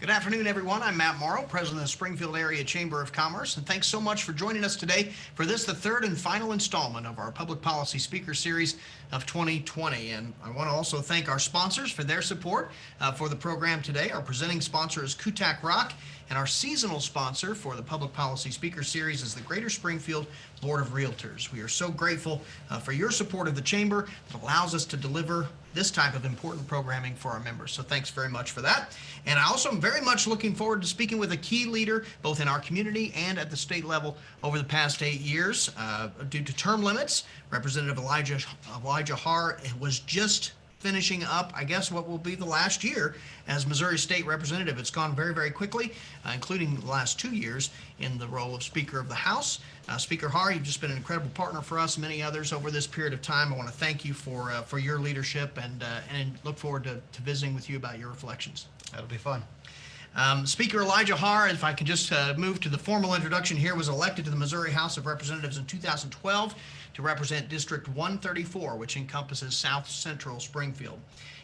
Good afternoon, everyone. I'm Matt Morrow, President of the Springfield Area Chamber of Commerce, and thanks so much for joining us today for this, the third and final installment of our Public Policy Speaker Series of 2020. And I want to also thank our sponsors for their support for the program today. Our presenting sponsor is Kutak Rock, and our seasonal sponsor for the Public Policy Speaker Series is the Greater Springfield Board of Realtors. We are so grateful for your support of the Chamber that allows us to deliver this type of important programming for our members. So thanks very much for that. And I also am very much looking forward to speaking with a key leader, both in our community and at the state level over the past 8 years. Due to term limits, Representative Elijah Haahr was just finishing up, I guess, what will be the last year as Missouri State Representative. It's gone very, very quickly, including the last 2 years in the role of Speaker of the House. Speaker Haahr, you've just been an incredible partner for us, many others over this period of time. I want to thank you for your leadership and look forward to visiting with you about your reflections. That'll be fun. Speaker Elijah Haahr, if I can just move to the formal introduction here, was elected to the Missouri House of Representatives in 2012 to represent District 134, which encompasses South Central Springfield.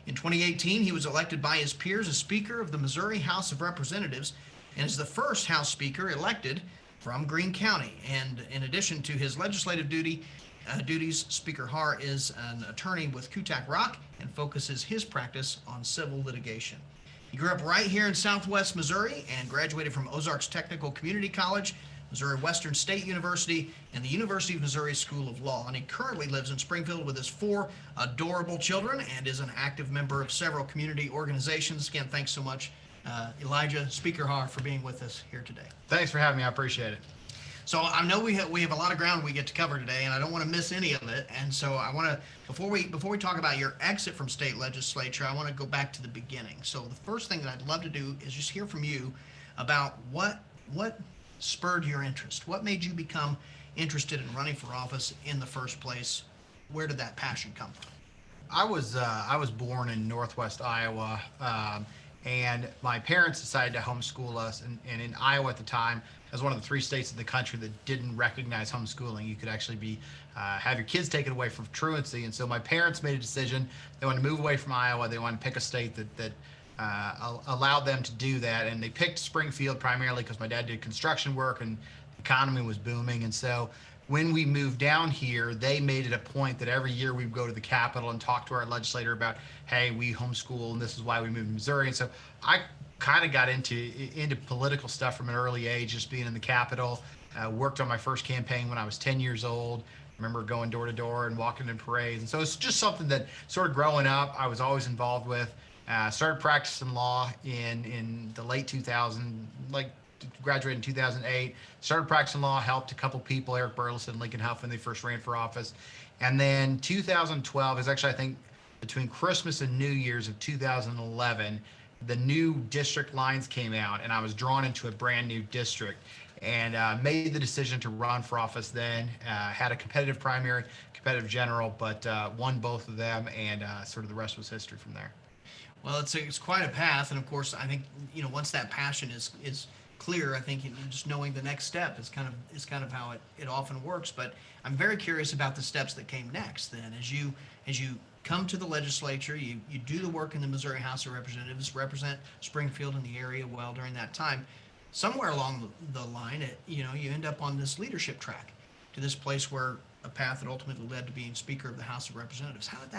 In 2018, he was elected by his peers as Speaker of the Missouri House of Representatives and is the first House Speaker elected from Greene County. And in addition to his legislative duties, Speaker Haahr is an attorney with Kutak Rock and focuses his practice on civil litigation. He grew up right here in Southwest Missouri and graduated from Ozarks Technical Community College, Missouri Western State University, and the University of Missouri School of Law. And he currently lives in Springfield with his 4 adorable children and is an active member of several community organizations. Again, thanks so much, Elijah, Speaker Haahr, for being with us here today. Thanks for having me. I appreciate it. So I know we have a lot of ground we get to cover today, and I don't want to miss any of it. And so I want to, before we talk about your exit from state legislature, I want to go back to the beginning. So the first thing that I'd love to do is just hear from you about what spurred your interest. What made you become interested in running for office in the first place? Where did that passion come from? I was born in Northwest Iowa, and my parents decided to homeschool us. And in Iowa at the time, as one of the 3 states in the country that didn't recognize homeschooling, you could actually have your kids taken away from truancy. And so my parents made a decision. They wanted to move away from Iowa. They wanted to pick a state that allowed them to do that. And they picked Springfield primarily because my dad did construction work and the economy was booming. And so when we moved down here, they made it a point that every year we'd go to the Capitol and talk to our legislator about, hey, we homeschool and this is why we moved to Missouri. And so I kind of got into political stuff from an early age, just being in the Capitol. Worked on my first campaign when I was 10 years old. I remember going door to door and walking in parades. And so it's just something that sort of growing up, I was always involved with. Started practicing law in the late 2000s, like graduated in 2008. Started practicing law, helped a couple people, Eric Burleson, Lincoln Huff, when they first ran for office. And then 2012 is actually, I think, between Christmas and New Year's of 2011, the new district lines came out, and I was drawn into a brand new district and made the decision to run for office then. Had a competitive primary, competitive general, but won both of them, and sort of the rest was history from there. Well, it's quite a path, and of course, I think once that passion is clear, I think just knowing the next step is kind of how it often works. But I'm very curious about the steps that came next. Then, as you come to the legislature, you do the work in the Missouri House of Representatives, represent Springfield and the area well during that time. Somewhere along the line, you end up on this leadership track to this place where a path that ultimately led to being Speaker of the House of Representatives. How did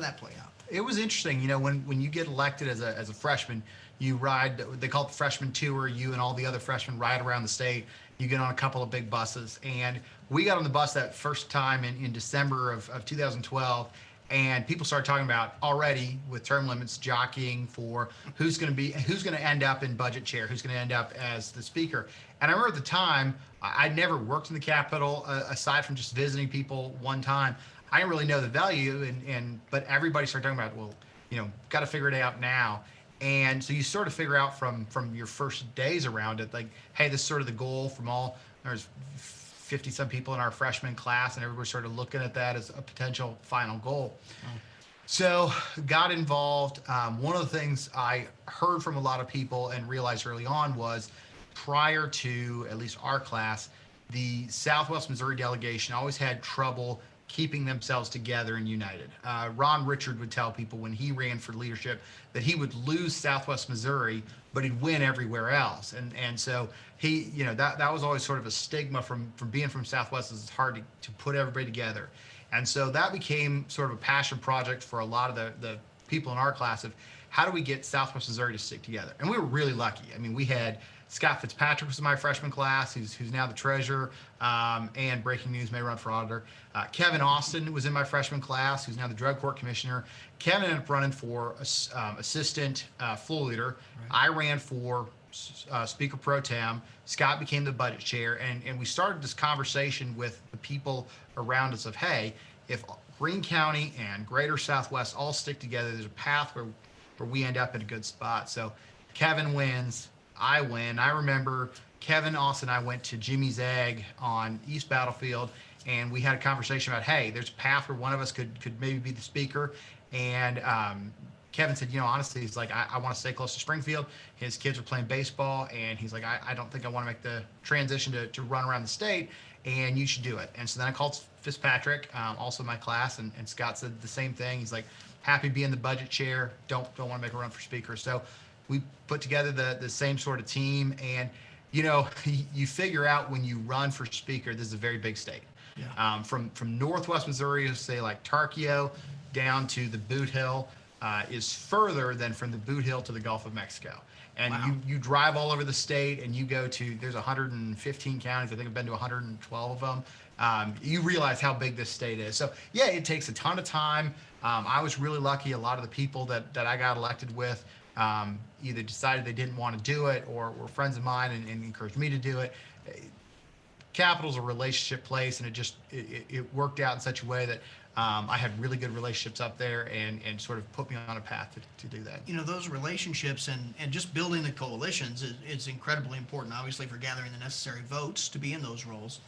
that play out? It was interesting. When you get elected as a freshman, you ride, they call it the freshman tour. You and all the other freshmen ride around the state. You get on a couple of big buses. And we got on the bus that first time in December of 2012. And people started talking about already with term limits jockeying for who's going to end up in budget chair, who's going to end up as the speaker. And I remember at the time, I'd never worked in the Capitol aside from just visiting people one time. I didn't really know the value, but everybody started talking about, well, got to figure it out now. And so you sort of figure out from your first days around it, like, hey, this is sort of the goal from there's 50 some people in our freshman class, and everybody's sort of looking at that as a potential final goal. Oh. So got involved. One of the things I heard from a lot of people and realized early on was prior to at least our class, the Southwest Missouri delegation always had trouble keeping themselves together and united. Ron Richard would tell people when he ran for leadership that he would lose Southwest Missouri but he'd win everywhere else. And so he, that was always sort of a stigma from being from Southwest, is it's hard to put everybody together. And so that became sort of a passion project for a lot of the people in our class of how do we get Southwest Missouri to stick together. And we were really lucky. I mean, we had Scott Fitzpatrick was in my freshman class, who's now the treasurer, and breaking news, may run for auditor. Kevin Austin was in my freshman class, who's now the drug court commissioner. Kevin ended up running for assistant floor leader. Right. I ran for Speaker Pro Tem. Scott became the budget chair, and we started this conversation with the people around us of, hey, if Greene County and Greater Southwest all stick together, there's a path where we end up in a good spot. So Kevin wins, I win. I remember Kevin Austin and I went to Jimmy's Egg on East Battlefield, and we had a conversation about, hey, there's a path where one of us could maybe be the speaker. And Kevin said, honestly, he's like, I want to stay close to Springfield. His kids are playing baseball, and he's like, I don't think I want to make the transition to run around the state, and you should do it. And so then I called Fitzpatrick, also my class, and Scott said the same thing. He's like, happy being the budget chair, don't want to make a run for speaker. So we put together the same sort of team, and you figure out when you run for speaker, this is a very big state. Yeah. From Northwest Missouri, say like Tarkio, down to the Boot Hill, is further than from the Boot Hill to the Gulf of Mexico. And wow. you drive all over the state, and you go to, there's 115 counties. I think I've been to 112 of them. You realize how big this state is. So yeah, it takes a ton of time. I was really lucky. A lot of the people that I got elected with either decided they didn't want to do it, or were friends of mine and encouraged me to do it. Capital's a relationship place, and it worked out in such a way that I had really good relationships up there, and sort of put me on a path to do that. Those relationships and just building the coalitions is incredibly important, obviously, for gathering the necessary votes to be in those roles.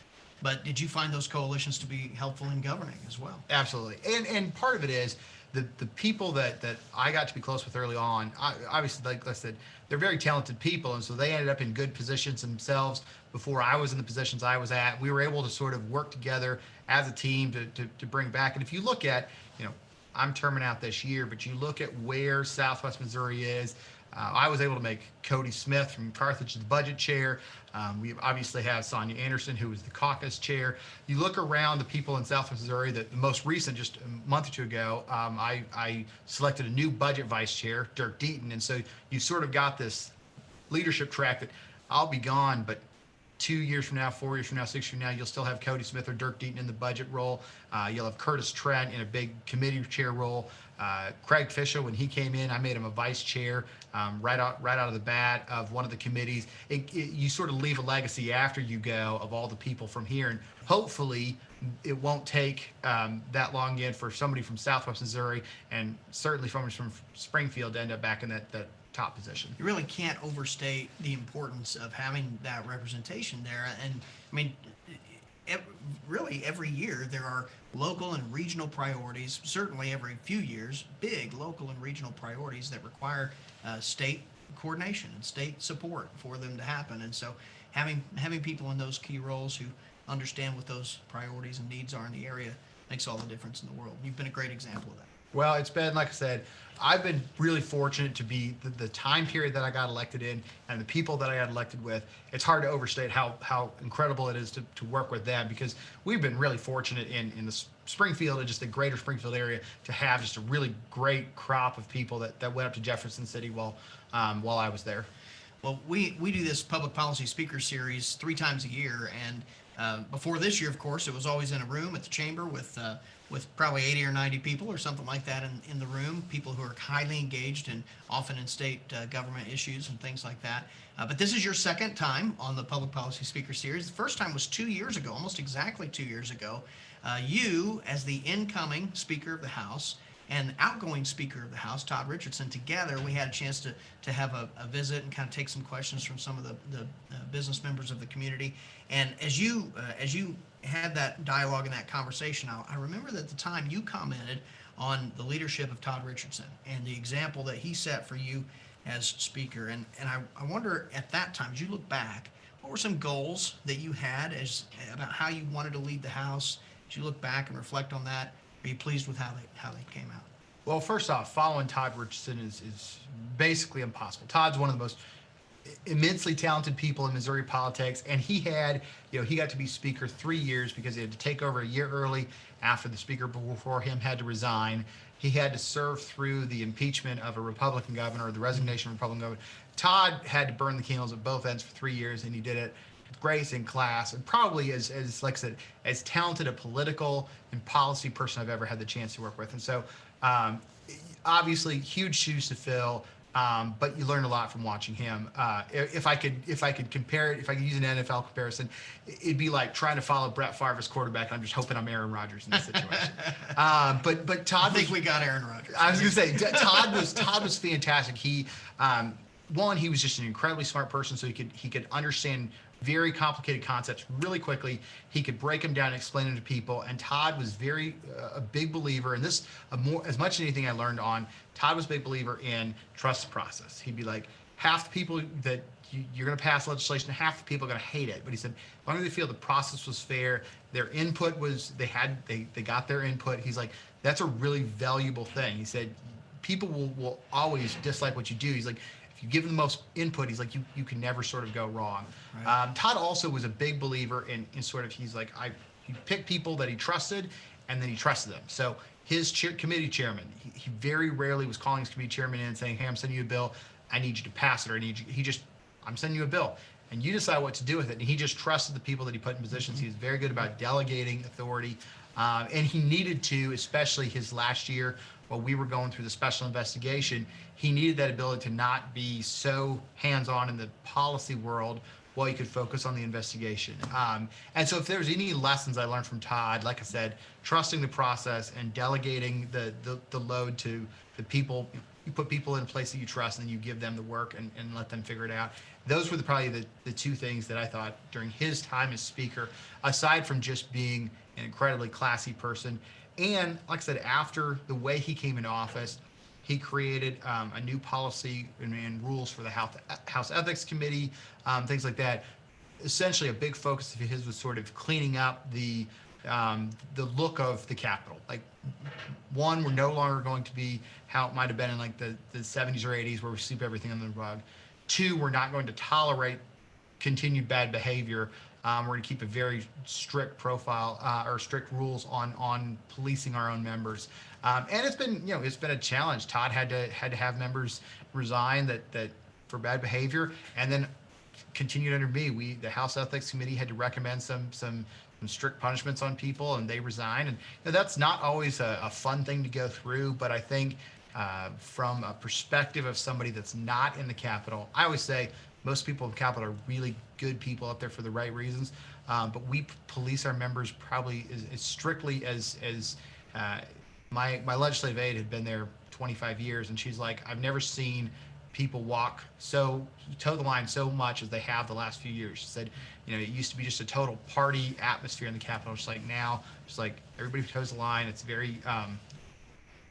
But did you find those coalitions to be helpful in governing as well? Absolutely. And part of it is the people that I got to be close with early on, obviously, like I said, they're very talented people, and so they ended up in good positions themselves before I was in the positions I was at. We were able to sort of work together as a team to bring back. And if you look at, I'm terming out this year, but you look at where Southwest Missouri is, I was able to make Cody Smith from Carthage the budget chair. We obviously have Sonia Anderson, who was the caucus chair. You look around the people in Southwest Missouri, the most recent, just a month or two ago, I selected a new budget vice chair, Dirk Deaton. And so you sort of got this leadership track that I'll be gone, but 2 years from now, 4 years from now, 6 years from now, you'll still have Cody Smith or Dirk Deaton in the budget role. You'll have Curtis Trent in a big committee chair role. Craig Fisher, when he came in, I made him a vice chair right out of the bat of one of the committees. You sort of leave a legacy after you go of all the people from here, and hopefully it won't take that long again for somebody from Southwest Missouri, and certainly from Springfield, to end up back in that top position. You really can't overstate the importance of having that representation there. And I mean, really every year there are local and regional priorities, certainly every few years, big local and regional priorities that require state coordination and state support for them to happen. And so having people in those key roles who understand what those priorities and needs are in the area makes all the difference in the world. You've been a great example of that. Well, it's been, like I said, I've been really fortunate to be the time period that I got elected in, and the people that I got elected with. It's hard to overstate how incredible it is to work with them, because we've been really fortunate in the Springfield and just the greater Springfield area to have just a really great crop of people that went up to Jefferson City while I was there. Well, we do this public policy speaker series 3 times a year, and before this year, of course, it was always in a room at the chamber with probably 80 or 90 people or something like that in the room, people who are highly engaged and often in state government issues and things like that. But this is your second time on the Public Policy Speaker Series. The first time was 2 years ago, almost exactly 2 years ago. You, as the incoming Speaker of the House, and outgoing Speaker of the House, Todd Richardson, together we had a chance to have a visit and kind of take some questions from some of the business members of the community. And as you had that dialogue and that conversation, I remember that at the time you commented on the leadership of Todd Richardson and the example that he set for you as Speaker. And I wonder, at that time, as you look back, what were some goals that you had about how you wanted to lead the House? As you look back and reflect on that, are you pleased with how they came out? Well, first off, following Todd Richardson is basically impossible. Todd's one of the most immensely talented people in Missouri politics, and he had, he got to be speaker 3 years because he had to take over a year early after the speaker before him had to resign. He had to serve through the impeachment of a Republican governor, or the resignation of a Republican governor. Todd had to burn the candles at both ends for 3 years, and he did it with grace and class, and probably as like I said, as talented a political and policy person I've ever had the chance to work with. And so, obviously, huge shoes to fill. But you learn a lot from watching him. If I could compare it, if I could use an NFL comparison, it'd be like trying to follow Brett Favre as quarterback. I'm just hoping I'm Aaron Rodgers in this situation. But Todd, I think we got Aaron Rodgers. I was going to say Todd was fantastic. He was just an incredibly smart person, so he could understand very complicated concepts really quickly. He could break them down and explain them to people. And Todd was a big believer in this. As much as anything I learned on, Todd was a big believer in trust the process. He'd be like, half the people that you're going to pass legislation, half the people are going to hate it. But he said, as long as they feel the process was fair, their input was, they got their input. He's like, that's a really valuable thing. He said, people will always dislike what you do. He's like, if you give them the most input, he's like, you can never sort of go wrong. Right. Todd also was a big believer in sort of, he's like, he picked people that he trusted, and then he trusted them. So his committee chairman, he very rarely was calling his committee chairman in and saying, hey, I'm sending you a bill, I need you to pass it, or I'm sending you a bill, and you decide what to do with it. And he just trusted the people that he put in positions. He was very good about delegating authority, and he needed to, especially his last year while we were going through the special investigation, he needed that ability to not be so hands-on in the policy world while he could focus on the investigation. And so if there's any lessons I learned from Todd, like I said, trusting the process and delegating the load to the people. You put people in a place that you trust, and then you give them the work and let them figure it out. Those were probably the two things that I thought during his time as speaker, aside from just being an incredibly classy person. And like I said, after the way he came into office, he created a new policy and rules for the House Ethics Committee, things like that. Essentially, a big focus of his was sort of cleaning up the look of the Capitol. Like, one, we're no longer going to be how it might have been in like the 70s or 80s, where we sweep everything under the rug. Two, we're not going to tolerate continued bad behavior. We're going to keep a very strict profile or strict rules on policing our own members. And it's been a challenge. Todd had to have members resign that for bad behavior, and then continued under me. The House Ethics Committee had to recommend some strict punishments on people, and they resigned. And that's not always a fun thing to go through, but I think from a perspective of somebody that's not in the Capitol, I always say most people in the Capitol are really good people up there for the right reasons, but we police our members probably as strictly as my legislative aide had been there 25 years, and she's like, I've never seen people toe the line so much as they have the last few years. She said, it used to be just a total party atmosphere in the Capitol. Just like now, just like everybody toes the line. It's very,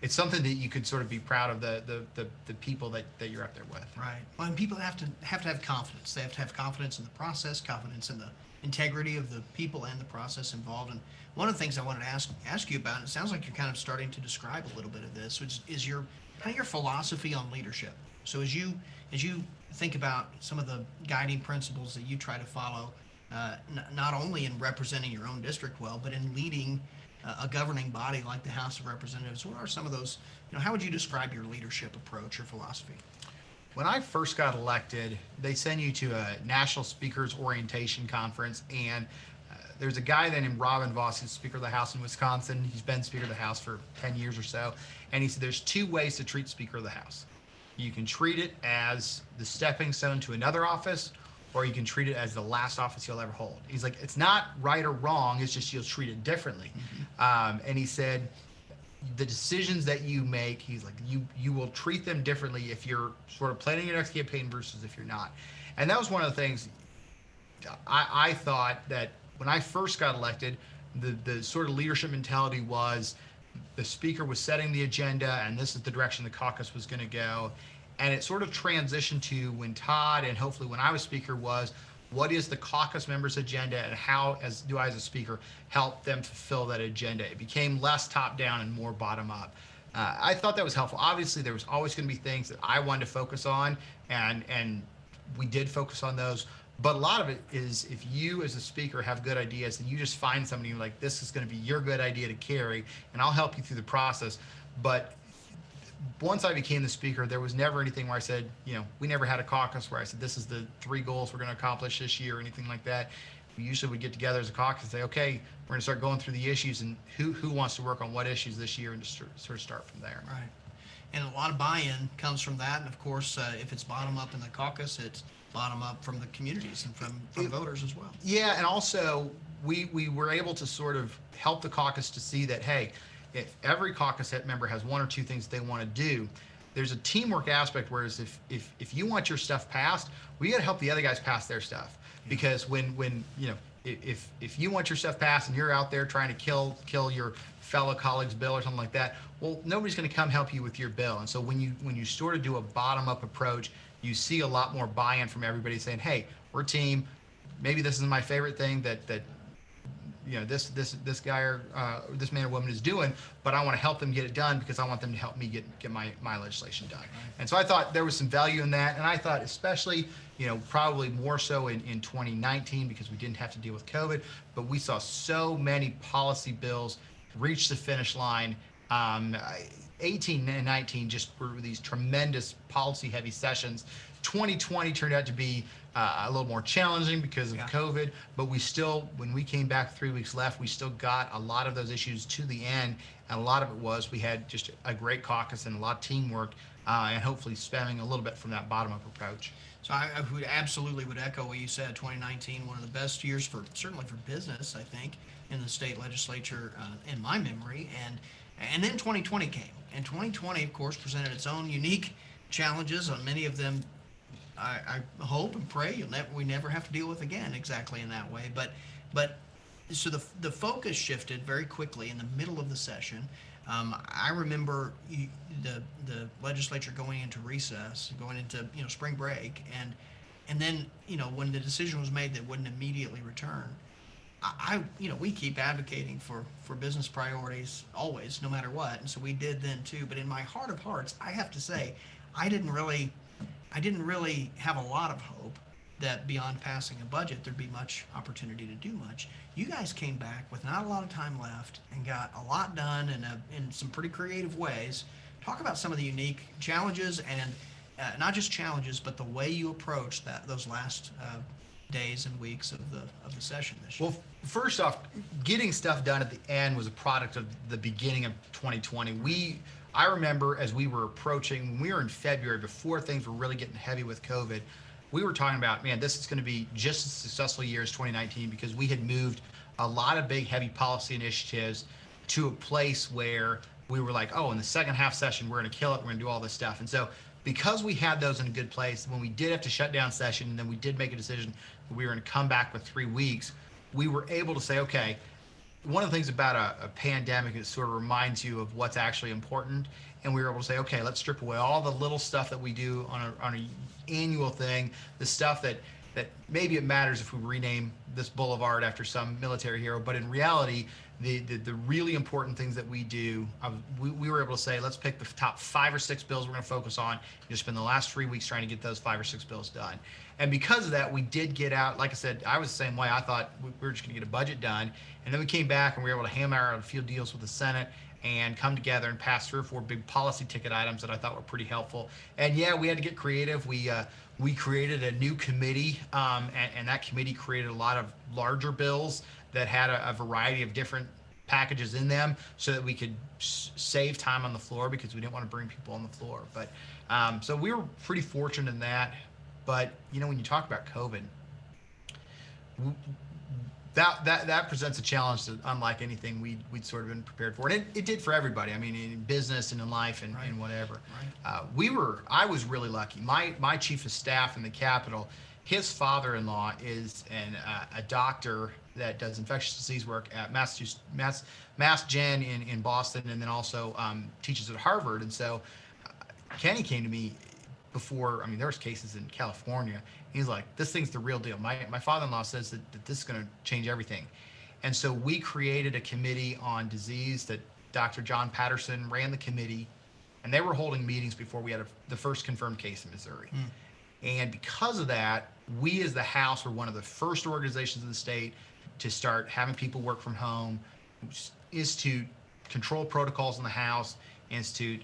it's something that you could sort of be proud of the people that you're up there with. Right. Well, and people have to have confidence. They have to have confidence in the process, confidence in the integrity of the people and the process involved. And one of the things I wanted to ask you about, and it sounds like you're kind of starting to describe a little bit of this, which is your philosophy on leadership. So as you think about some of the guiding principles that you try to follow, not only in representing your own district well, but in leading a governing body like the House of Representatives, what are some of those, how would you describe your leadership approach or philosophy? When I first got elected, they send you to a National Speakers Orientation Conference, and there's a guy named Robin Voss, who's Speaker of the House in Wisconsin. He's been Speaker of the House for 10 years or so, and he said there's two ways to treat Speaker of the House. You can treat it as the stepping stone to another office, or you can treat it as the last office you'll ever hold. He's like, it's not right or wrong, it's just you'll treat it differently. And he said, the decisions that you make, he's like, you will treat them differently if you're sort of planning your next campaign versus if you're not. And that was one of the things I thought that when I first got elected, the sort of leadership mentality was the speaker was setting the agenda, and this is the direction the caucus was going to go. And it sort of transitioned to when Todd, and hopefully when I was speaker, was what is the caucus members' agenda, and how do I as a speaker help them fulfill that agenda? It became less top down and more bottom up. I thought that was helpful. Obviously, there was always going to be things that I wanted to focus on, and we did focus on those. But a lot of it is if you as a speaker have good ideas, then you just find somebody like this is going to be your good idea to carry, and I'll help you through the process. But once I became the speaker, there was never anything where I said, we never had a caucus where I said, this is the 3 goals we're going to accomplish this year or anything like that. We usually would get together as a caucus and say, okay, we're going to start going through the issues and who wants to work on what issues this year and just sort of start from there. Right. And a lot of buy-in comes from that. And of course, if it's bottom up in the caucus, it's bottom up from the communities and from voters as well. Yeah, and also we were able to sort of help the caucus to see that, hey, if every caucus member has 1 or 2 things that they want to do, there's a teamwork aspect. Whereas if you want your stuff passed, we got to help the other guys pass their stuff. Because when if you want your stuff passed and you're out there trying to kill your fellow colleague's bill or something like that, well, nobody's going to come help you with your bill. And so when you sort of do a bottom up approach, you see a lot more buy-in from everybody saying, hey, we're a team. Maybe this isn't my favorite thing that this guy or this man or woman is doing, but I want to help them get it done because I want them to help me get my legislation done. Right. And so I thought there was some value in that, and I thought especially probably more so in 2019 because we didn't have to deal with COVID, but we saw so many policy bills reach the finish line. 18 and 19 just were these tremendous policy heavy sessions. 2020 turned out to be a little more challenging because of COVID, but we still, when we came back 3 weeks left, we still got a lot of those issues to the end, and a lot of it was we had just a great caucus and a lot of teamwork, and hopefully stemming a little bit from that bottom-up approach. So I would absolutely echo what you said. 2019, one of the best years certainly for business, I think, in the state legislature in my memory, and then 2020 came, and 2020, of course, presented its own unique challenges. On many of them, I hope and pray we never have to deal with again exactly in that way. But so the focus shifted very quickly in the middle of the session. I remember the legislature going into recess, going into spring break, and then when the decision was made that it wouldn't immediately return. We keep advocating for business priorities always, no matter what, and so we did then too. But in my heart of hearts, I have to say, I didn't really have a lot of hope that beyond passing a budget there'd be much opportunity to do much. You guys came back with not a lot of time left and got a lot done in some pretty creative ways. Talk about some of the unique challenges and not just challenges, but the way you approached those last days and weeks of the session this year. Well, first off, getting stuff done at the end was a product of the beginning of 2020. I remember as we were approaching, when we were in February, before things were really getting heavy with COVID, we were talking about, man, this is going to be just as successful year as 2019 because we had moved a lot of big, heavy policy initiatives to a place where we were like, oh, in the second half session, we're going to kill it. We're going to do all this stuff. And so because we had those in a good place, when we did have to shut down session and then we did make a decision that we were going to come back with 3 weeks, we were able to say, okay, one of the things about a pandemic is it sort of reminds you of what's actually important. And we were able to say, okay, let's strip away all the little stuff that we do on an annual thing, the stuff that maybe it matters if we rename this boulevard after some military hero, but in reality, the really important things that we do, we were able to say, let's pick the top 5 or 6 bills we're going to focus on. You spend the last 3 weeks trying to get those 5 or 6 bills done. And because of that, we did get out, like I said, I was the same way. I thought we were just going to get a budget done. And then we came back and we were able to hammer out a few deals with the Senate and come together and pass 3 or 4 big policy ticket items that I thought were pretty helpful. And yeah, we had to get creative. We created a new committee, and that committee created a lot of larger bills that had a variety of different packages in them so that we could save time on the floor because we didn't want to bring people on the floor. But so we were pretty fortunate in that. But when you talk about COVID, that presents a challenge that unlike anything we'd sort of been prepared for, and it did for everybody. I mean, in business and in life and whatever. Right. I was really lucky. My chief of staff in the Capitol, his father-in-law is a doctor that does infectious disease work at Mass Gen in Boston, and then also teaches at Harvard. And so Kenny came to me before. I mean, there was cases in California. He's like, this thing's the real deal. My father-in-law says that this is going to change everything. And so we created a committee on disease that Dr. John Patterson ran the committee, and they were holding meetings before we had the first confirmed case in Missouri. And because of that, we as the House were one of the first organizations in the state to start having people work from home, institute control protocols in the House, institute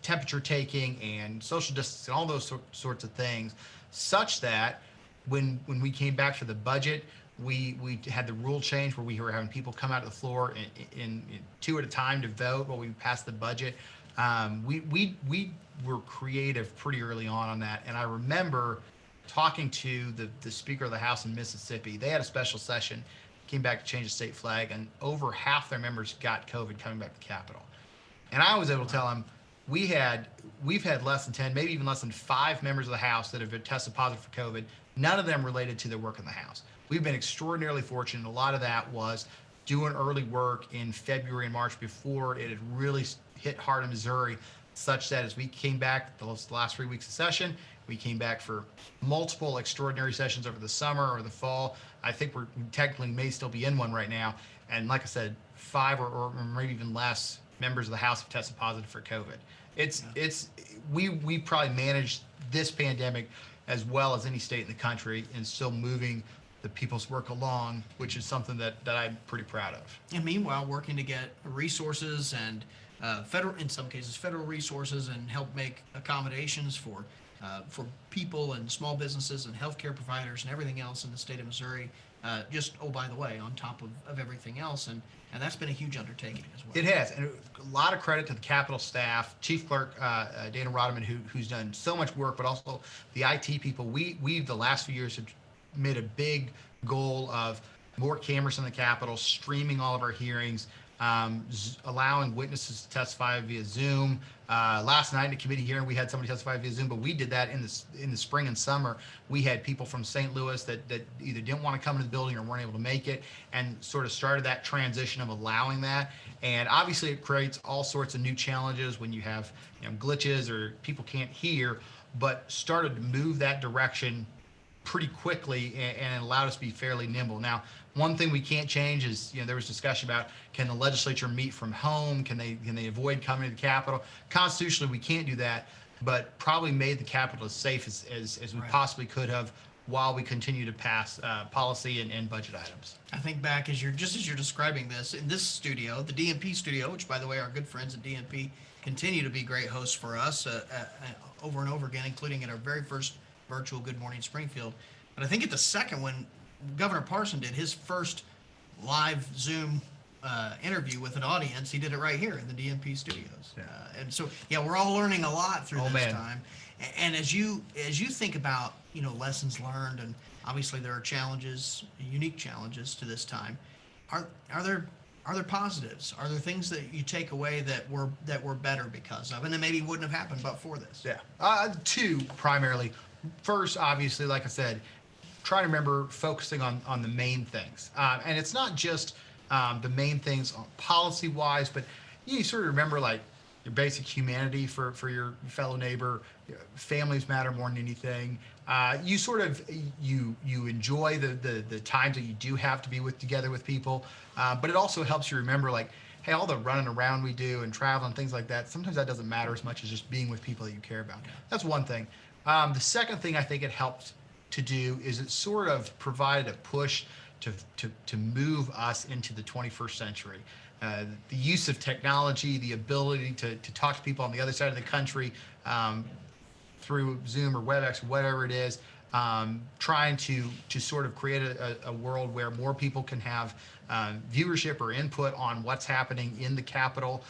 temperature taking and social distance and all those sorts of things, such that when we came back for the budget, we had the rule change where we were having people come out to the floor in two at a time to vote while we passed the budget. We were creative pretty early on that, and I remember talking to the Speaker of the House in Mississippi. They had a special session, came back to change the state flag, and over half their members got COVID coming back to the Capitol. And I was able to tell them, we've had less than 10, maybe even less than 5 members of the House that have been tested positive for COVID, none of them related to their work in the House. We've been extraordinarily fortunate. A lot of that was doing early work in February and March before it had really hit hard in Missouri, such that as we came back the last 3 weeks of session, we came back for multiple extraordinary sessions over the summer or the fall. I think we technically may still be in one right now. And like I said, 5 or maybe even less members of the House have tested positive for COVID. We probably managed this pandemic as well as any state in the country and still moving the people's work along, which is something that I'm pretty proud of. And meanwhile, working to get resources and federal, in some cases, federal resources, and help make accommodations for people and small businesses and healthcare providers and everything else in the state of Missouri. Just, oh, by the way, on top of everything else. And that's been a huge undertaking as well. It has, and a lot of credit to the Capitol staff, Chief Clerk Dana Rodman, who's done so much work, but also the IT people. We've the last few years have made a big goal of more cameras in the Capitol, streaming all of our hearings, allowing witnesses to testify via Zoom. Last night in a committee hearing, we had somebody testify via Zoom, but we did that in the spring and summer. We had people from St. Louis that either didn't want to come into the building or weren't able to make it, and sort of started that transition of allowing that. And obviously, it creates all sorts of new challenges when you have glitches or people can't hear, but started to move that direction pretty quickly and allowed us to be fairly nimble. Now, one thing we can't change is, there was discussion about, can the legislature meet from home? Can they avoid coming to the Capitol? Constitutionally, we can't do that, but probably made the Capitol as safe as we possibly could have while we continue to pass policy and budget items. I think back as you're describing this, in this studio, the DNP studio, which by the way, our good friends at DNP continue to be great hosts for us over and over again, including at our very first virtual Good Morning Springfield. But I think at the second one, Governor Parson did his first live Zoom interview with an audience. He did it right here in the DNP studios. Yeah. And so, we're all learning a lot through this time. And as you think about, lessons learned, and obviously there are challenges, unique challenges to this time. Are there positives? Are there things that you take away that were better because of, and that maybe wouldn't have happened but for this? Yeah. 2 primarily. First, obviously, like I said, try to remember focusing on the main things. And it's not just the main things policy-wise, but you sort of remember like your basic humanity for your fellow neighbor. Families matter more than anything. You sort of you enjoy the times that you do have to be together with people, but it also helps you remember like, hey, all the running around we do and traveling and things like that, sometimes that doesn't matter as much as just being with people that you care about. That's one thing. The second thing I think it helped to do is it sort of provided a push to move us into the 21st century. The use of technology, the ability to talk to people on the other side of the country through Zoom or WebEx or whatever it is, trying to sort of create a world where more people can have viewership or input on what's happening in the Capitol,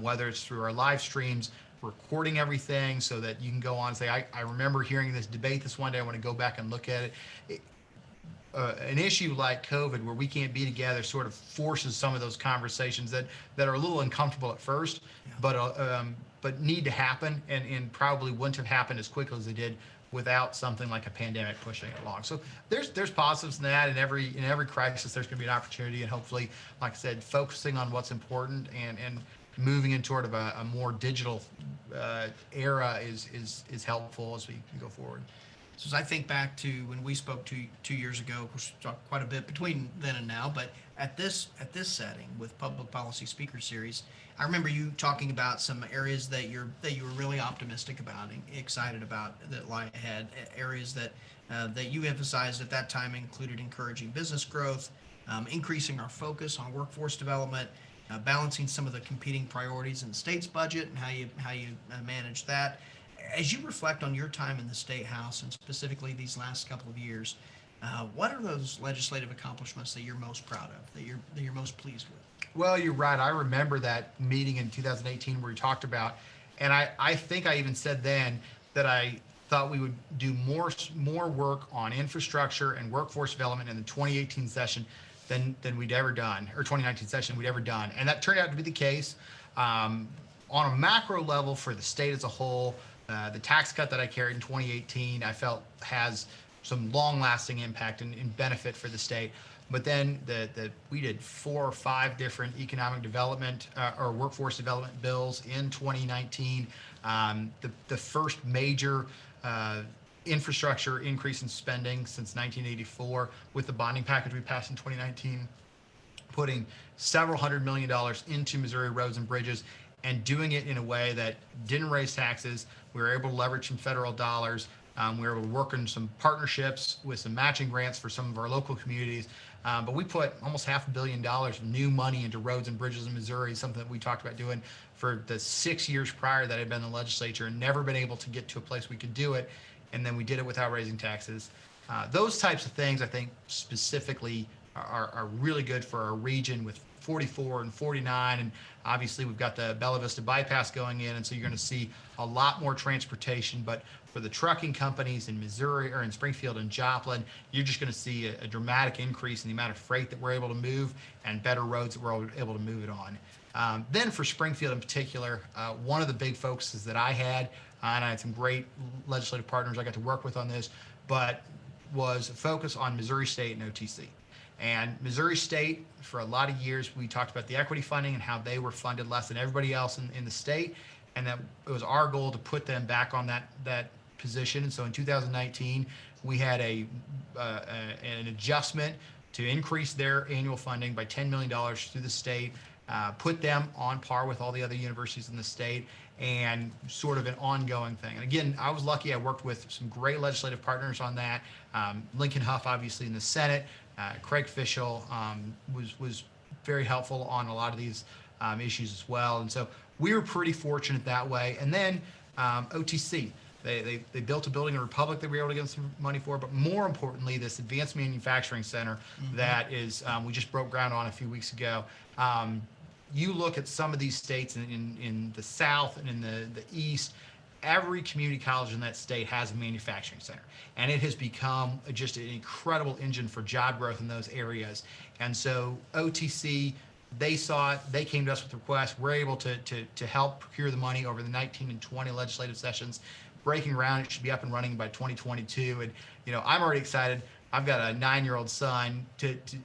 whether it's through our live streams, recording everything so that you can go on and say, I remember hearing this debate this one day, I want to go back and look at it. An issue like COVID where we can't be together sort of forces some of those conversations that are a little uncomfortable at first, but need to happen and probably wouldn't have happened as quickly as they did without something like a pandemic pushing it along. So there's positives in that. In every crisis, there's going to be an opportunity, and hopefully, like I said, focusing on what's important and moving in sort of a more digital era is helpful as we go forward. So as I think back to when we spoke 2 years ago, of course, we talked quite a bit between then and now, but at this setting with Public Policy Speaker Series, I remember you talking about some areas that you were really optimistic about and excited about that lie ahead. Areas that you emphasized at that time included encouraging business growth, increasing our focus on workforce development, balancing some of the competing priorities in the state's budget and how you manage that. As you reflect on your time in the State House and specifically these last couple of years, what are those legislative accomplishments that you're most proud of, that you're most pleased with? Well, you're right. I remember that meeting in 2018 where we talked about, and I think I even said then that I thought we would do more work on infrastructure and workforce development in the 2018 session than we'd ever done, or 2019 session we'd ever done. And that turned out to be the case. On a macro level for the state as a whole, the tax cut that I carried in 2018, I felt has some long-lasting impact and benefit for the state. But then we did 4 or 5 different economic development or workforce development bills in 2019. The first major infrastructure increase in spending since 1984 with the bonding package we passed in 2019, putting several $100 million into Missouri roads and bridges and doing it in a way that didn't raise taxes. We were able to leverage some federal dollars. We were able to work on some partnerships with some matching grants for some of our local communities. But we put almost $500 million of new money into roads and bridges in Missouri, something that we talked about doing for the 6 years prior that I'd been in the legislature and never been able to get to a place we could do it. And then we did it without raising taxes. Those types of things, I think, specifically are really good for our region with 44 and 49. And obviously, we've got the Bella Vista bypass going in. And so you're going to see a lot more transportation. But for the trucking companies in Missouri or in Springfield and Joplin, you're just going to see a dramatic increase in the amount of freight that we're able to move and better roads that we're able to move it on. Then for Springfield in particular, one of the big focuses that I had, and I had some great legislative partners I got to work with on this, but was a focus on Missouri State and OTC. And Missouri State, for a lot of years, we talked about the equity funding and how they were funded less than everybody else in the state, and that it was our goal to put them back on that position. And so in 2019, we had an adjustment to increase their annual funding by $10 million through the state, put them on par with all the other universities in the state, and sort of an ongoing thing. And again, I was lucky. I worked with some great legislative partners on that. Lincoln Huff, obviously, in the Senate. Craig Fischel was very helpful on a lot of these issues as well. And so we were pretty fortunate that way. And then OTC. They built a building in Republic that we were able to get some money for, but more importantly, this advanced manufacturing center that is we just broke ground on a few weeks ago. You look at some of these states in the South and in the East, every community college in that state has a manufacturing center, and it has become just an incredible engine for job growth in those areas. And so OTC, they saw it, they came to us with requests. We're able to help procure the money over the 19 and 20 legislative sessions. Breaking ground, it should be up and running by 2022. And I'm already excited. I've got a 9-year-old son.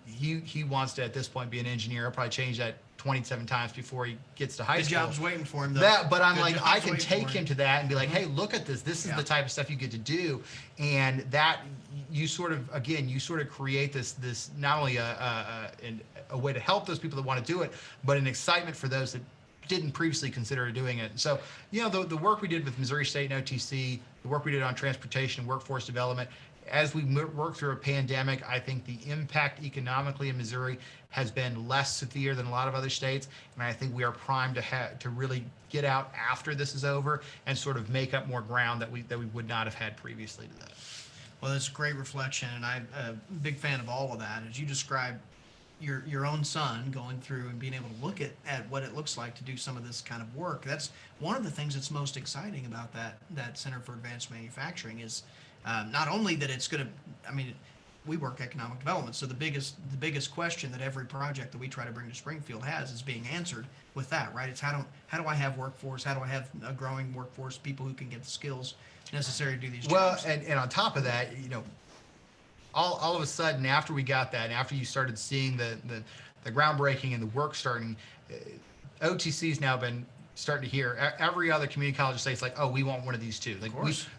He wants to at this point be an engineer. I'll probably change that 27 times before he gets to high school. The job's waiting for him, though. But I'm like, I can take him to that and be like, hey, look at this. This is the type of stuff you get to do. And that you sort of create this not only a way to help those people that want to do it, but an excitement for those that didn't previously consider doing it. So, the work we did with Missouri State and OTC, the work we did on transportation and workforce development, as we work through a pandemic, I think the impact economically in Missouri has been less severe than a lot of other states, and I think we are primed to really get out after this is over and sort of make up more ground that we would not have had previously to that. Well, that's a great reflection, and I'm a big fan of all of that. As you described your own son going through and being able to look at what it looks like to do some of this kind of work, that's one of the things that's most exciting about that Center for Advanced Manufacturing is not only that it's going to, we work economic development, so the biggest question that every project that we try to bring to Springfield has is being answered with that, right? It's how do I have workforce? How do I have a growing workforce, people who can get the skills necessary to do these jobs? Well, and on top of that, all of a sudden, after we got that, and after you started seeing the groundbreaking and the work starting, OTC's now been starting to hear every other community college say it's like, oh, we want one of these too. Like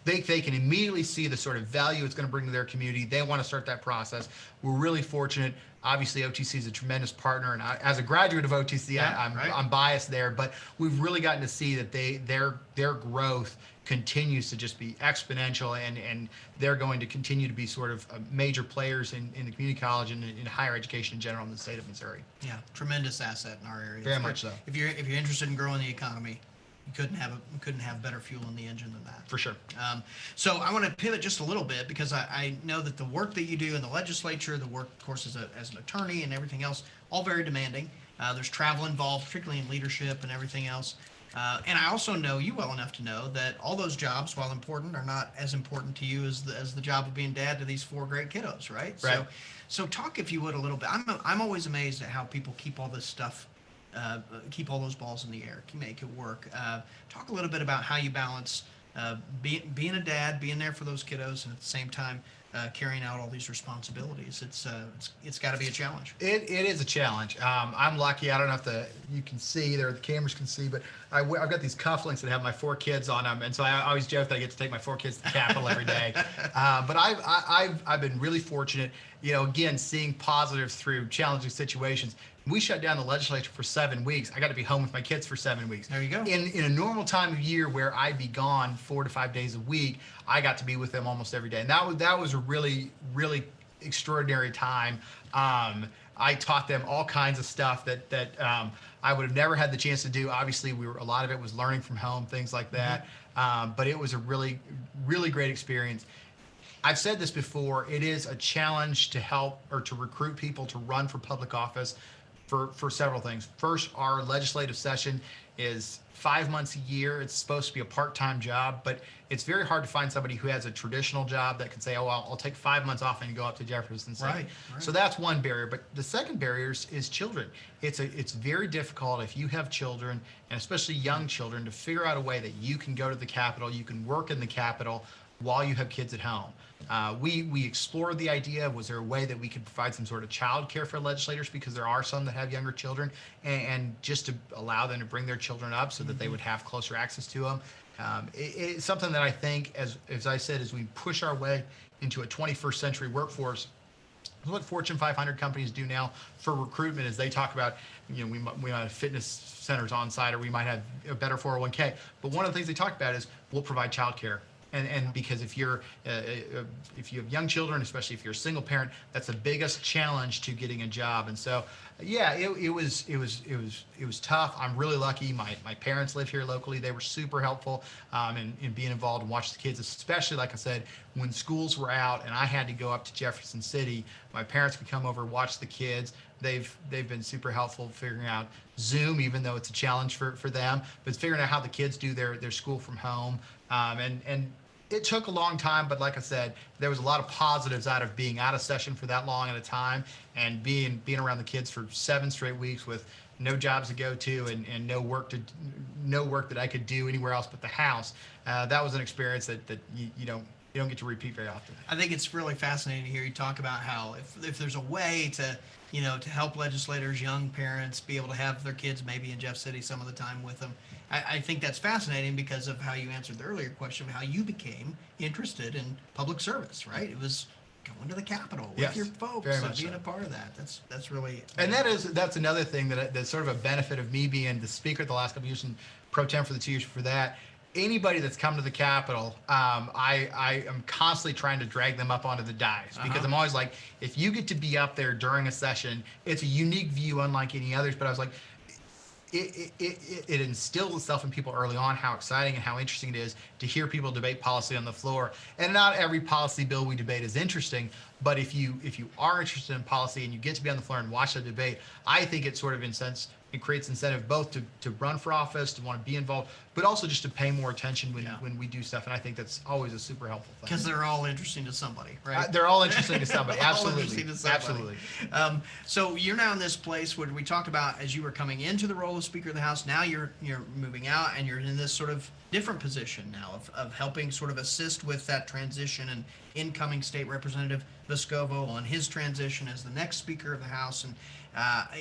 they can immediately see the sort of value it's going to bring to their community. They want to start that process. We're really fortunate. Obviously, OTC is a tremendous partner, and as a graduate of OTC, I'm biased there, but we've really gotten to see that their growth continues to just be exponential, and they're going to continue to be sort of major players in the community college and in higher education in general in the state of Missouri. Yeah, tremendous asset in our area. Very much so. If you're interested in growing the economy, you couldn't have better fuel in the engine than that. For sure. So I want to pivot just a little bit, because I know that the work that you do in the legislature, the work, of course, as an attorney and everything else, all very demanding. There's travel involved, particularly in leadership and everything else. And I also know you well enough to know that all those jobs, while important, are not as important to you as the job of being dad to these 4 great kiddos, right? Right. So talk, if you would, a little bit. I'm always amazed at how people keep all this stuff, keep all those balls in the air, can make it work. Talk a little bit about how you balance being a dad, being there for those kiddos, and at the same time carrying out all these responsibilities. It's got to be a challenge. It is a challenge. I'm lucky. I don't know if you can see there, the cameras can see, but I've got these cufflinks that have my 4 kids on them, and so I always joke that I get to take my 4 kids to the Capitol every day. But I've been really fortunate, again, seeing positive through challenging situations. We shut down the legislature for 7 weeks. I got to be home with my kids for 7 weeks. There you go. In a normal time of year where I'd be gone 4 to 5 days a week, I got to be with them almost every day, and that was a really, really extraordinary time. I taught them all kinds of stuff that I would have never had the chance to do. Obviously, a lot of it was learning from home, things like that. But it was a really, really great experience. I've said this before. It is a challenge to help or to recruit people to run for public office for several things. First, our legislative session is 5 months a year. It's supposed to be a part-time job, but it's very hard to find somebody who has a traditional job that can say, oh, I'll take 5 months off and go up to Jefferson City. Right. So that's one barrier. But the second barrier is children. It's very difficult if you have children, and especially young children, to figure out a way that you can go to the Capitol, you can work in the Capitol while you have kids at home. We explored the idea, was there a way that we could provide some sort of child care for legislators, because there are some that have younger children, and just to allow them to bring their children up so that they would have closer access to them. It's something that I think, as I said, as we push our way into a 21st century workforce, what Fortune 500 companies do now for recruitment is they talk about, we might have fitness centers on site, or we might have a better 401k. But one of the things they talk about is we'll provide child care. And because if you have young children, especially if you're a single parent, that's the biggest challenge to getting a job. And so, yeah, it was tough. I'm really lucky. My parents live here locally. They were super helpful in being involved and watch the kids, especially, like I said, when schools were out and I had to go up to Jefferson City. My parents would come over, watch the kids. They've been super helpful figuring out Zoom, even though it's a challenge for them, but it's figuring out how the kids do their school from home. And it took a long time, but like I said, there was a lot of positives out of being out of session for that long at a time, and being around the kids for 7 straight weeks with no jobs to go to and no work that I could do anywhere else but the house. That was an experience that you don't get to repeat very often. I think it's really fascinating to hear you talk about how if there's a way to help legislators, young parents, be able to have their kids maybe in Jeff City some of the time with them. I think that's fascinating because of how you answered the earlier question of how you became interested in public service, right? It was going to the Capitol with your folks and being a part of that. That's really amazing. And that's another thing that's sort of a benefit of me being the speaker the last couple of years and pro tem for the 2 years for that. Anybody that's come to the Capitol, I am constantly trying to drag them up onto the dais, because I'm always like, if you get to be up there during a session, it's a unique view unlike any others. But I was like, it instilled itself in people early on how exciting and how interesting it is to hear people debate policy on the floor. And not every policy bill we debate is interesting, but if you are interested in policy and you get to be on the floor and watch the debate, I think it sort of it creates incentive both to run for office, to want to be involved, but also just to pay more attention when we do stuff. And I think that's always a super helpful thing. Because they're all interesting to somebody, right? They're all interesting to somebody. Absolutely. Absolutely. So you're now in this place where we talked about, as you were coming into the role of Speaker of the House, now you're moving out and you're in this sort of different position now of helping sort of assist with that transition, and incoming State Representative Vescovo on his transition as the next Speaker of the House. And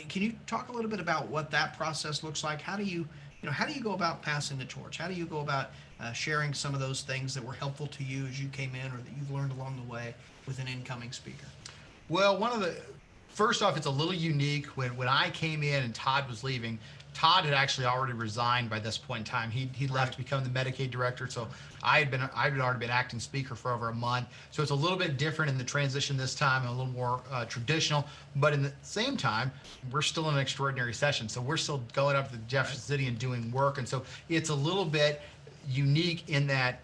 can you talk a little bit about what that process looks like? How do you how do you go about passing the torch? How do you go about sharing some of those things that were helpful to you as you came in or that you've learned along the way with an incoming speaker? Well, first off, it's a little unique. When I came in and Todd was leaving, Todd had actually already resigned by this point in time. He left to become the Medicaid director, so I had already been acting speaker for over a month. So it's a little bit different in the transition this time, and a little more traditional. But in the same time, we're still in an extraordinary session, so we're still going up to Jefferson City and doing work, and so it's a little bit unique in that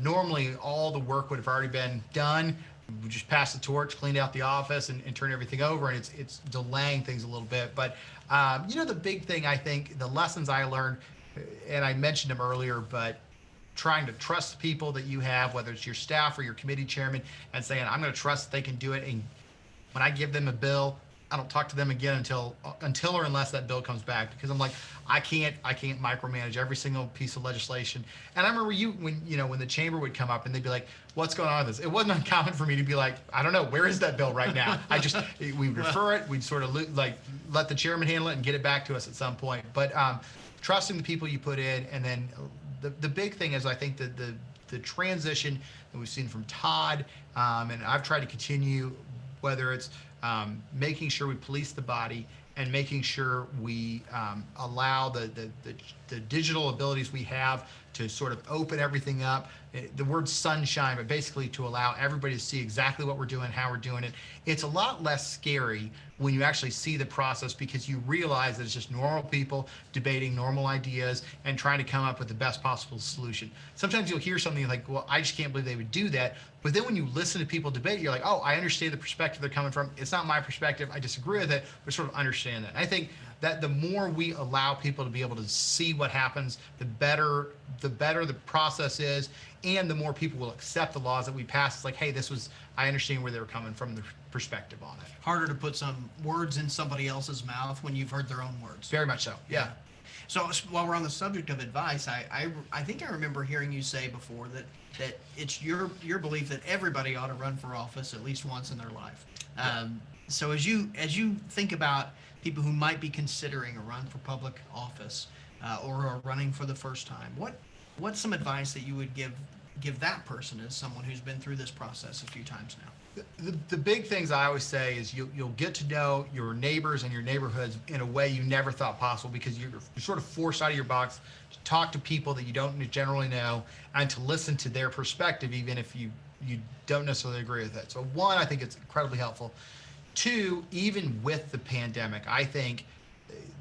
normally all the work would have already been done. We just pass the torch, clean out the office, and turn everything over, and it's delaying things a little bit. But the big thing, I think, the lessons I learned, and I mentioned them earlier, but trying to trust the people that you have, whether it's your staff or your committee chairman, and saying, I'm going to trust that they can do it. And when I give them a bill, I don't talk to them again until or unless that bill comes back, because I'm like, I can't micromanage every single piece of legislation. And I remember when the chamber would come up and they'd be like, what's going on with this? It wasn't uncommon for me to be like, I don't know, where is that bill right now? We'd refer it, we'd sort of let the chairman handle it and get it back to us at some point. But trusting the people you put in, and then the big thing is, I think that the transition that we've seen from Todd, and I've tried to continue, whether it's making sure we police the body and making sure we allow the digital abilities we have to sort of open everything up. The word sunshine, but basically to allow everybody to see exactly what we're doing, how we're doing it. It's a lot less scary when you actually see the process, because you realize that it's just normal people debating normal ideas and trying to come up with the best possible solution. Sometimes you'll hear something like, well, I just can't believe they would do that. But then when you listen to people debate, you're like, oh, I understand the perspective they're coming from. It's not my perspective. I disagree with it, but sort of understand that. And I think that the more we allow people to be able to see what happens, the better the process is, and the more people will accept the laws that we pass. It's like, hey, I understand where they were coming from, the perspective on it. Harder to put some words in somebody else's mouth when you've heard their own words. Very much so, yeah. So while we're on the subject of advice, I think I remember hearing you say before that it's your belief that everybody ought to run for office at least once in their life. So as you think about people who might be considering a run for public office or are running for the first time, what's some advice that you would give that person as someone who's been through this process a few times now? The big things I always say is you'll get to know your neighbors and your neighborhoods in a way you never thought possible, because you're sort of forced out of your box to talk to people that you don't generally know, and to listen to their perspective, even if you don't necessarily agree with it. So one, I think it's incredibly helpful. Two, even with the pandemic, I think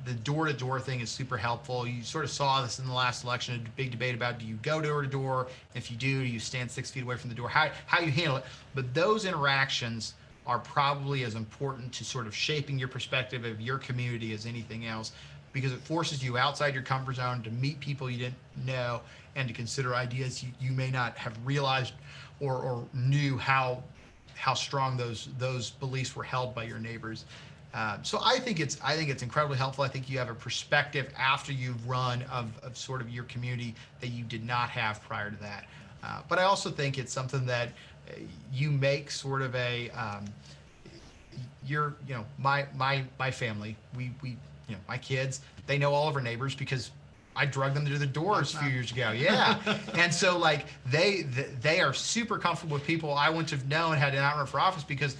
the door-to-door thing is super helpful. You sort of saw this in the last election, a big debate about, do you go door-to-door? If you do you stand 6 feet away from the door? How you handle it. But those interactions are probably as important to sort of shaping your perspective of your community as anything else, because it forces you outside your comfort zone to meet people you didn't know and to consider ideas you may not have realized or knew how strong those beliefs were held by your neighbors. So I think it's incredibly helpful. I think you have a perspective after you've run of sort of your community that you did not have prior to that. But I also think it's something that you make sort of my family, we my kids, they know all of our neighbors because I drugged them to the doors a few years ago. Yeah. And so like they are super comfortable with people I wouldn't have known had not run for office, because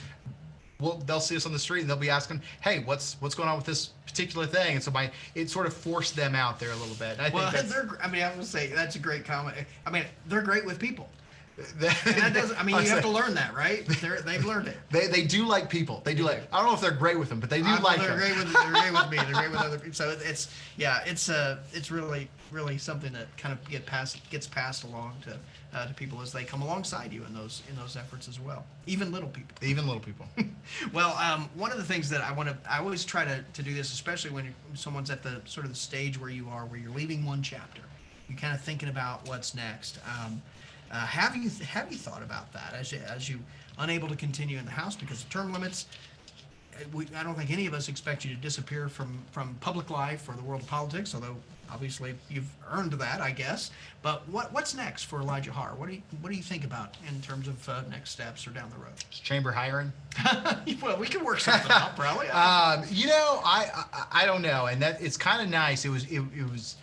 they'll see us on the street and they'll be asking, hey, what's going on with this particular thing? And so it sort of forced them out there a little bit. And I think I would say that's a great comment. I mean, they're great with people. And that doesn't, you have to learn that, right? They've learned it. They do like people. They do like. I don't know if they're great with them, but they do like them. They're great with me. They're great with other people. So it's really something that kind of gets passed along to people as they come alongside you in those efforts as well. Even little people. Well, one of the things that I always try to do this, especially when someone's at the sort of the stage where you're leaving one chapter, you're kind of thinking about what's next. Have you thought about that as you unable to continue in the House because of term limits? I don't think any of us expect you to disappear from public life or the world of politics, although obviously you've earned that, I guess. But what's next for Elijah Haahr? What do you think about in terms of next steps or down the road? Is chamber hiring? Well, we can work something out, probably. I don't know, and that it's kind of nice. It was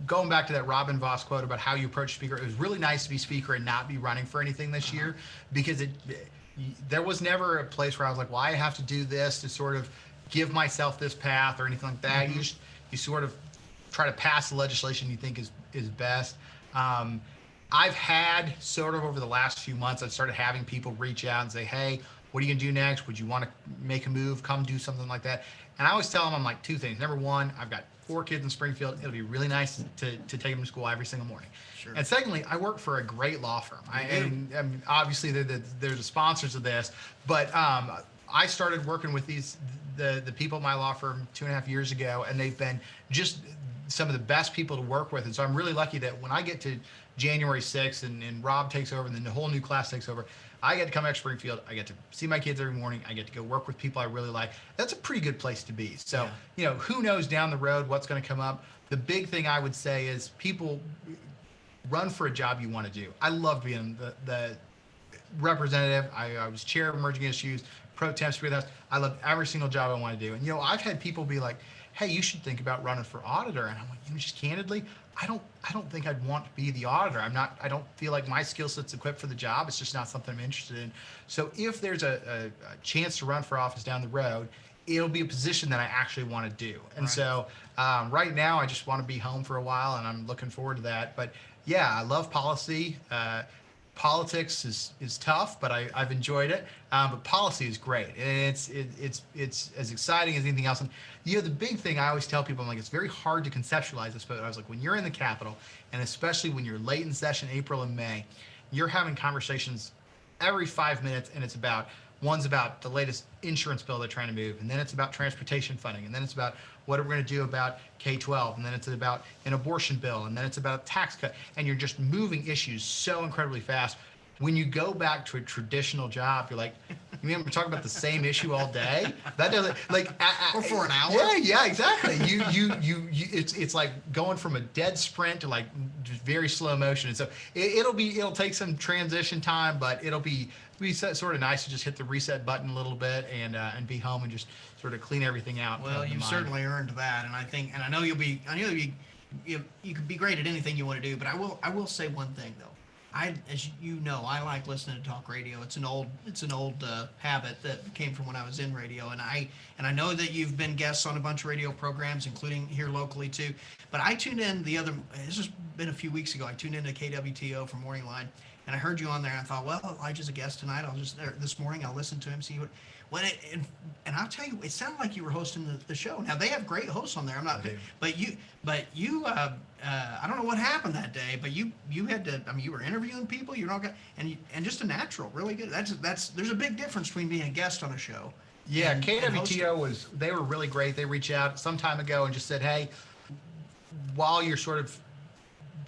going back to that Robin Voss quote about how you approach speaker, it was really nice to be speaker and not be running for anything this year, because there was never a place where I was like, well, I have to do this to sort of give myself this path or anything like that. You sort of try to pass the legislation you think is best. I've had sort of over the last few months, I've started having people reach out and say, hey, what are you gonna do next? Would you want to make a move? Come do something like that. And I always tell them, I'm like, two things. Number one, I've got 4 kids in Springfield. It'll be really nice to take them to school every single morning. Sure. And secondly, I work for a great law firm. And obviously they're the sponsors of this, but I started working with the people at my law firm 2.5 years ago, and they've been just some of the best people to work with. And so I'm really lucky that when I get to January 6th and Rob takes over and then the whole new class takes over, I get to come back to Springfield. I get to see my kids every morning. I get to go work with people I really like. That's a pretty good place to be. So, who knows down the road what's going to come up. The big thing I would say is people run for a job you want to do. I loved being the representative. I was chair of emerging issues, pro temp speaker. I loved every single job I want to do. And, I've had people be like, hey, you should think about running for auditor. And I'm like, just candidly, I don't think I'd want to be the auditor. I don't feel like my skill set's equipped for the job. It's just not something I'm interested in. So if there's a chance to run for office down the road, it'll be a position that I actually want to do. And so right now I just want to be home for a while, and I'm looking forward to that. But yeah, I love policy. Politics is tough, but I've enjoyed it. But policy is great, and it's as exciting as anything else. And the big thing I always tell people, I'm like, it's very hard to conceptualize this, but I was like, when you're in the Capitol, and especially when you're late in session, April and May, you're having conversations every 5 minutes, and one's about the latest insurance bill they're trying to move, and then it's about transportation funding, and then it's about what are we going to do about K-12, and then it's about an abortion bill, and then it's about a tax cut, and you're just moving issues so incredibly fast. When you go back to a traditional job, you're like, you mean we're talking about the same issue all day? That doesn't or for an hour. Yeah, exactly. It's like going from a dead sprint to like just very slow motion. And so it'll take some transition time, but it'll be sort of nice to just hit the reset button a little bit and be home and just sort of clean everything out. Well, you've certainly earned that, and I know you could be great at anything you want to do, but I will say one thing though. As you know, I like listening to talk radio. It's an old habit that came from when I was in radio, and I know that you've been guests on a bunch of radio programs, including here locally too. But I tuned in this has been a few weeks ago. I tuned into KWTO for Morning Line, and I heard you on there. And I thought, well, Elijah's a guest tonight. This morning I'll listen to him, see what. And I'll tell you, it sounded like you were hosting the show. Now they have great hosts on there. I'm not, but you, I don't know what happened that day, but you had to. I mean, you were interviewing people. You're not and just a natural, really good. There's a big difference between being a guest on a show. Yeah, KWTO they were really great. They reached out some time ago and just said, hey, while you're sort of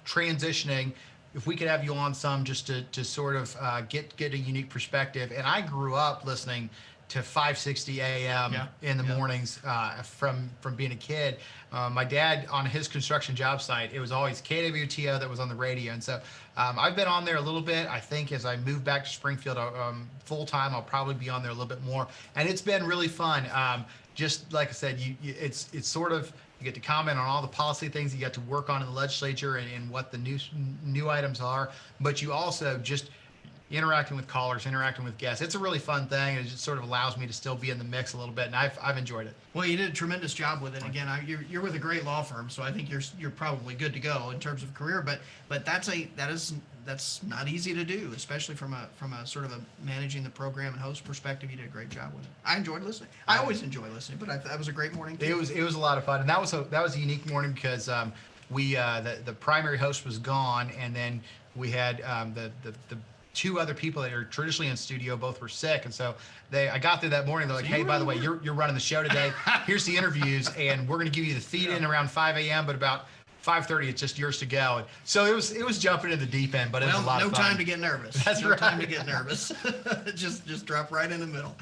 transitioning, if we could have you on some just to sort of get a unique perspective. And I grew up listening to 560 a.m. in the mornings from being a kid. My dad, on his construction job site, it was always KWTO that was on the radio. And so I've been on there a little bit. I think as I move back to Springfield full time, I'll probably be on there a little bit more. And it's been really fun. Just like I said, it's sort of, you get to comment on all the policy things you get to work on in the legislature and what the new items are. But you also just interacting with callers, interacting with guests. It's a really fun thing. It just sort of allows me to still be in the mix a little bit, and I've enjoyed it. Well, you did a tremendous job with it. Again, you're with a great law firm, so I think you're probably good to go in terms of career. But that's not easy to do, especially from a sort of a managing the program and host perspective. You did a great job with it. I enjoyed listening. I always enjoy listening, but that was a great morning too. It was a lot of fun, and that was a unique morning because the primary host was gone, and then we had the 2 other people that are traditionally in studio, both were sick, and so I got there that morning. They're like, "Hey, by the way, you're running the show today. Here's the interviews, and we're going to give you the feed in around 5 a.m. But about 5:30, it's just yours to go." And so it was jumping in the deep end, but it was a lot of fun. No time to get nervous. That's no right. time to get nervous. just drop right in the middle.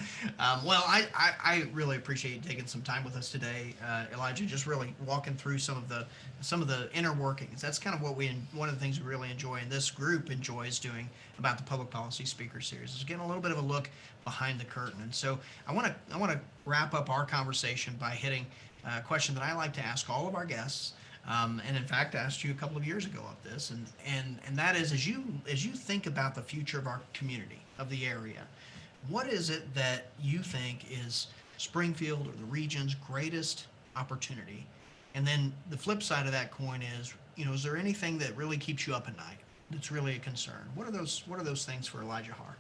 Well, I really appreciate you taking some time with us today, Elijah. Just really walking through some of the inner workings. That's kind of one of the things we really enjoy, and this group enjoys doing about the Public Policy Speaker Series, is getting a little bit of a look behind the curtain. And so I want to wrap up our conversation by hitting a question that I like to ask all of our guests. And in fact, I asked you a couple of years ago of this, and that is, as you think about the future of our community, of the area, what is it that you think is Springfield or the region's greatest opportunity? And then the flip side of that coin is, is there anything that really keeps you up at night that's really a concern? What are those things for Elijah Haahr?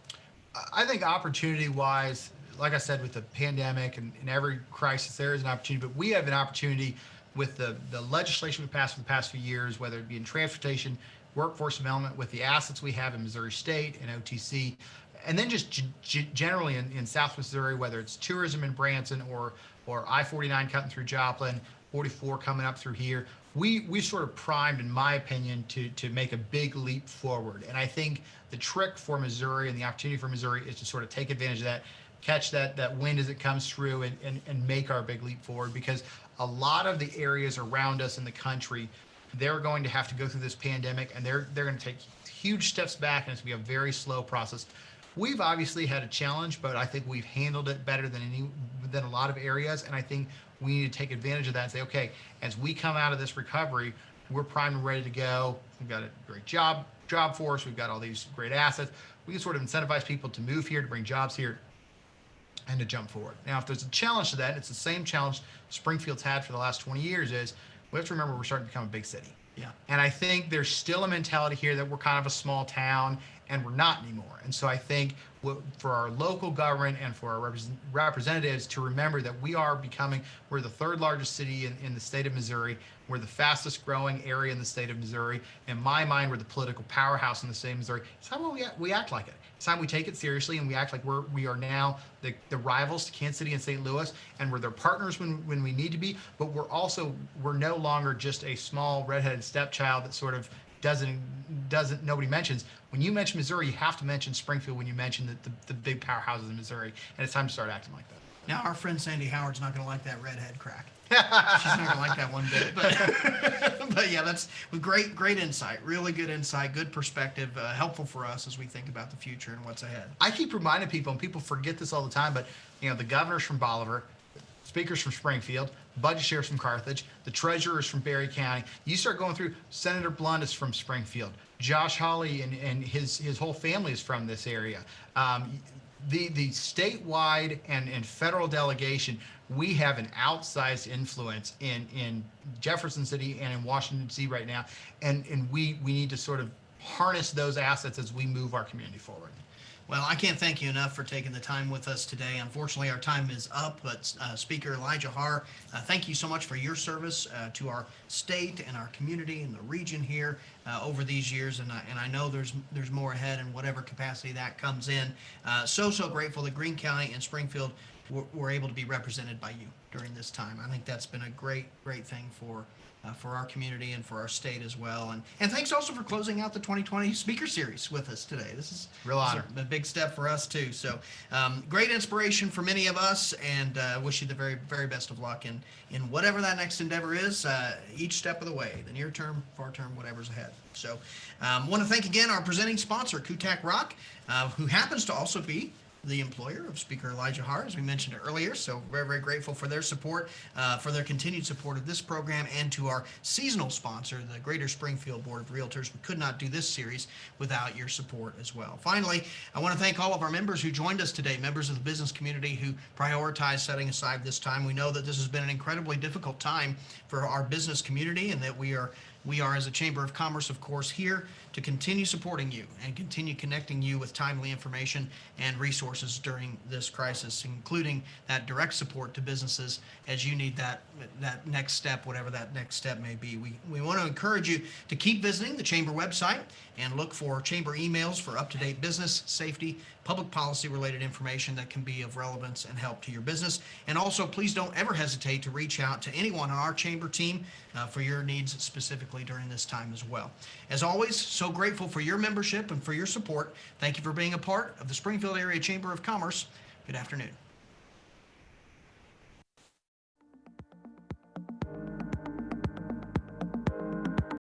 I think opportunity wise, like I said, with the pandemic and in every crisis, there is an opportunity, but we have an opportunity with the legislation we passed for the past few years, whether it be in transportation, workforce development, with the assets we have in Missouri State and OTC, and then just generally in South Missouri, whether it's tourism in Branson or I-49 cutting through Joplin, 44 coming up through here. We sort of primed, in my opinion, to make a big leap forward. And I think the trick for Missouri and the opportunity for Missouri is to sort of take advantage of that, catch that wind as it comes through, and make our big leap forward, because a lot of the areas around us in the country, they're going to have to go through this pandemic, and they're going to take huge steps back, and it's going to be a very slow process. We've obviously had a challenge, but I think we've handled it better than a lot of areas, and I think we need to take advantage of that and say, okay, as we come out of this recovery, we're primed and ready to go. We've got a great job force. We've got all these great assets. We can sort of incentivize people to move here, to bring jobs here, and to jump forward. Now, if there's a challenge to that, it's the same challenge Springfield's had for the last 20 years, is we have to remember we're starting to become a big city. Yeah. And I think there's still a mentality here that we're kind of a small town, and we're not anymore. And so I think for our local government and for our representatives to remember that we're the third largest city in the state of Missouri. We're the fastest growing area in the state of Missouri. In my mind, we're the political powerhouse in the state of Missouri. It's time we act like it. It's time we take it seriously, and we act like we are now the rivals to Kansas City and St. Louis, and we're their partners when we need to be. But we're no longer just a small redheaded stepchild that sort of nobody mentions. When you mention Missouri, you have to mention Springfield when you mention the big powerhouses in Missouri, and it's time to start acting like that. Now, our friend Sandy Howard's not going to like that redhead crack. She's not going to like that one bit. But yeah, that's great insight, really good insight, good perspective, helpful for us as we think about the future and what's ahead. I keep reminding people, and people forget this all the time, but the governor's from Bolivar, speaker's from Springfield, budget chair's from Carthage, the treasurer's from Berry County. You start going through, Senator Blunt is from Springfield, Josh Hawley and his whole family is from this area. The statewide and federal delegation, we have an outsized influence in Jefferson City and in Washington, D.C. right now, and we need to sort of harness those assets as we move our community forward. Well, I can't thank you enough for taking the time with us today. Unfortunately, our time is up, but Speaker Elijah Haahr, thank you so much for your service to our state and our community and the region here over these years, and I know there's more ahead in whatever capacity that comes in. So grateful that Greene County and Springfield were able to be represented by you during this time. I think that's been a great thing for our community and for our state as well. And thanks also for closing out the 2020 Speaker Series with us today. This is real honor. A big step for us too. So great inspiration for many of us, and wish you the very, very best of luck in whatever that next endeavor is, each step of the way, the near term, far term, whatever's ahead. So want to thank again our presenting sponsor, Kutak Rock, who happens to also be the employer of Speaker Elijah Haahr, as we mentioned earlier. So very, very grateful for their support, for their continued support of this program, and to our seasonal sponsor, the Greater Springfield Board of Realtors. We could not do this series without your support as well. Finally, I want to thank all of our members who joined us today, members of the business community who prioritized setting aside this time. We know that this has been an incredibly difficult time for our business community, and that we are, as a Chamber of Commerce, of course, here to continue supporting you and continue connecting you with timely information and resources during this crisis, including that direct support to businesses as you need that next step, whatever that next step may be. We want to encourage you to keep visiting the Chamber website and look for Chamber emails for up-to-date business, safety, public policy related information that can be of relevance and help to your business. And also, please don't ever hesitate to reach out to anyone on our Chamber team for your needs specifically during this time as well. As always, so grateful for your membership and for your support. Thank you for being a part of the Springfield Area Chamber of Commerce. Good afternoon.